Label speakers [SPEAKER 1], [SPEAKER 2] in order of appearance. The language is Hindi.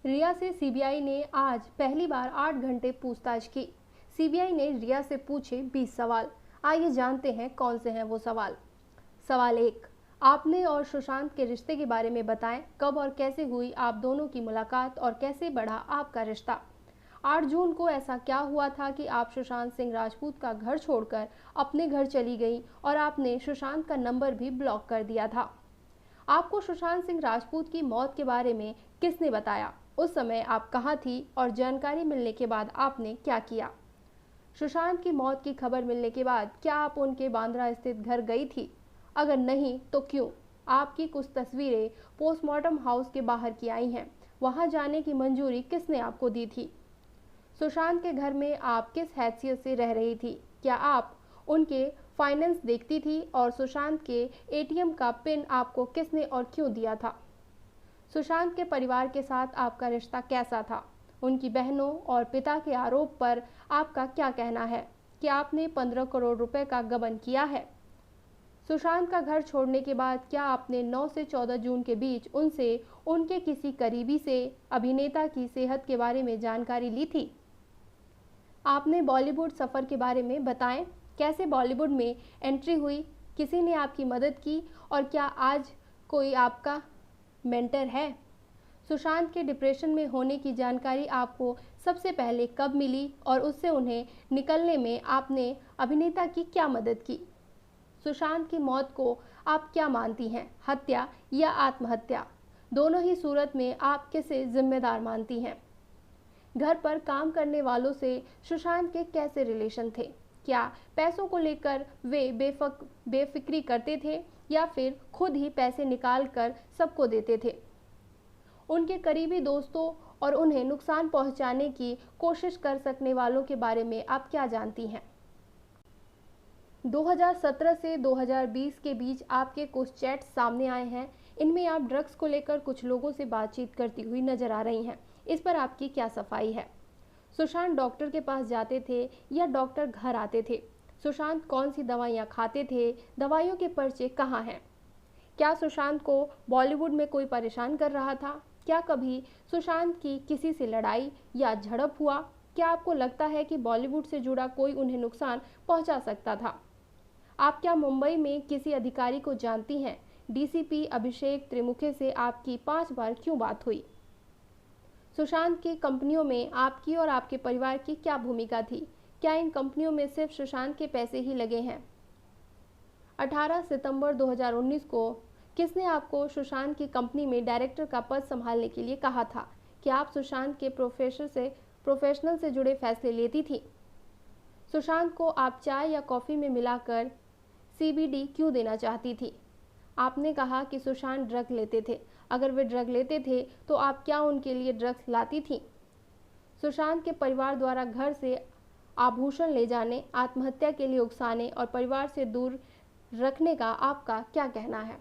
[SPEAKER 1] रिया से सीबीआई ने आज पहली बार 8 घंटे पूछताछ की। सीबीआई ने रिया से पूछे 20 सवाल। आइए जानते हैं कौन से हैं वो सवाल। सवाल 1, आपने और सुशांत के रिश्ते के बारे में बताएं। कब और कैसे हुई आप दोनों की मुलाकात और कैसे बढ़ा आपका रिश्ता। 8 जून को ऐसा क्या हुआ था कि आप सुशांत सिंह राजपूत का घर छोड़कर अपने घर चली गई और आपने सुशांत का नंबर भी ब्लॉक कर दिया था। आपको सुशांत सिंह राजपूत की मौत के बारे में किसने बताया, उस समय आप कहाँ थी और जानकारी मिलने के बाद आपने क्या किया। सुशांत की मौत की खबर मिलने के बाद क्या आप उनके बांद्रा स्थित घर गई थी, अगर नहीं तो क्यों। आपकी कुछ तस्वीरें पोस्टमार्टम हाउस के बाहर की आई हैं, वहां जाने की मंजूरी किसने आपको दी थी। सुशांत के घर में आप किस हैसियत से रह रही थी, क्या आप उनके फाइनेंस देखती थी और सुशांत के एटीएम का पिन आपको किसने और क्यों दिया था। सुशांत के परिवार के साथ आपका रिश्ता कैसा था, उनकी बहनों और पिता के आरोप पर आपका क्या कहना है, कि आपने 15 करोड़ रुपए का गबन किया है। सुशांत का घर छोड़ने के बाद क्या आपने 9 से 14 जून के बीच उनसे उनके किसी करीबी से अभिनेता की सेहत के बारे में जानकारी ली थी। आपने बॉलीवुड सफ़र के बारे में बताएं, कैसे बॉलीवुड में एंट्री हुई, किसी ने आपकी मदद की और क्या आज कोई आपका मेंटर है। सुशांत के डिप्रेशन में होने की जानकारी आपको सबसे पहले कब मिली और उससे उन्हें निकलने में आपने अभिनेता की क्या मदद की। सुशांत की मौत को आप क्या मानती हैं, हत्या या आत्महत्या। दोनों ही सूरत में आप किसे जिम्मेदार मानती हैं। घर पर काम करने वालों से सुशांत के कैसे रिलेशन थे, क्या पैसों को लेकर वे बेफिक्री करते थे या फिर खुद ही पैसे निकाल कर सबको देते थे। उनके करीबी दोस्तों और उन्हें नुकसान पहुंचाने की कोशिश कर सकने वालों के बारे में आप क्या जानती हैं। 2017 से 2020 के बीच आपके कुछ चैट्स सामने आए हैं, इनमें आप ड्रग्स को लेकर कुछ लोगों से बातचीत करती हुई नजर आ रही हैं। इस पर आपकी क्या सफाई है। सुशांत डॉक्टर के पास जाते थे या डॉक्टर घर आते थे। सुशांत कौन सी दवाइयाँ खाते थे, दवाइयों के पर्चे कहाँ हैं। क्या सुशांत को बॉलीवुड में कोई परेशान कर रहा था, क्या कभी सुशांत की किसी से लड़ाई या झड़प हुआ, क्या आपको लगता है कि बॉलीवुड से जुड़ा कोई उन्हें नुकसान पहुंचा सकता था। आप क्या मुंबई में किसी अधिकारी को जानती हैं। डीसीपी अभिषेक त्रिमुखे से आपकी 5 बार क्यों बात हुई। सुशांत की कंपनियों में आपकी और आपके परिवार की क्या भूमिका थी, क्या इन कंपनियों में सिर्फ सुशांत के पैसे ही लगे हैं। 18 सितंबर 2019 को किसने आपको सुशांत की कंपनी में डायरेक्टर का पद संभालने के लिए कहा था, कि आप सुशांत के प्रोफेशनल से जुड़े फैसले लेती थी। सुशांत को आप चाय या कॉफ़ी में मिलाकर सीबीडी क्यों देना चाहती थी। आपने कहा कि सुशांत ड्रग लेते थे, अगर वे ड्रग लेते थे तो आप क्या उनके लिए ड्रग्स लाती थी। सुशांत के परिवार द्वारा घर से आभूषण ले जाने, आत्महत्या के लिए उकसाने और परिवार से दूर रखने का आपका क्या कहना है।